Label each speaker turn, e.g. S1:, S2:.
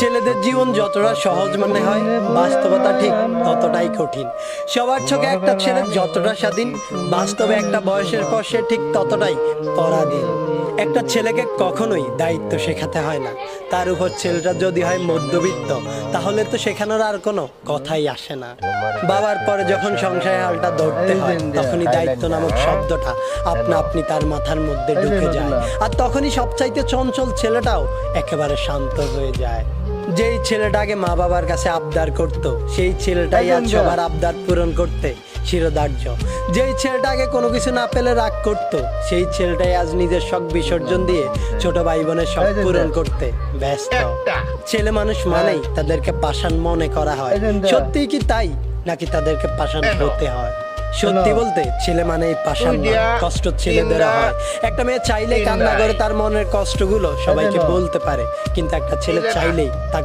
S1: ছেলেদের জীবন যতটা সহজ মনে হয়, বাস্তবতা ঠিক ততটাই কঠিন। সবার চোখে একটা ছেলে যতটা স্বাধীন, বাস্তবে একটা বয়সের পর সে ঠিক ততটাই পরাধীন। একটা ছেলেকে কখনোই দায়িত্ব শেখাতে হয় না। তার উপর ছেলেটা যদি হয় মধ্যবিত্ত, তাহলে তো শেখানোর আর কোনো কথাই আসে না। বাবার পরে যখন সংসারের হালটা ধরতে হয়, তখনই দায়িত্ব নামক শব্দটা আপনা আপনি তার মাথার মধ্যে ঢুকে যায়। আর তখনই সবচাইতে চঞ্চল ছেলেটাও একেবারে শান্ত হয়ে যায়। যেই ছেলেটাকে মা বাবার কাছে আবদার করত, সেই ছেলেটাই আজ সবার আবদার পূরণ করতে শিরোধার্য। যেই ছেলেটাকে কোনো কিছু না পেলে রাগ করত, সেই ছেলেটাই আজ নিজের শখ বিসর্জন দিয়ে ছোট ভাই বোনের শখ পূরণ করতে ব্যস্ত। ছেলে মানুষ মানেই তাদেরকে পাষাণ মনে করা হয়। সত্যি কি তাই, নাকি তাদেরকে পাষাণ হতে হয়? সত্যি বলতে ছেলে মানেই পাষাণ না, কষ্ট ছেলেদের হয়। একটা মেয়ে চাইলেই কান্না করে তার মনের কষ্টগুলো সবাইকে বলতে পারে, কিন্তু একটা ছেলে চাইলেই তা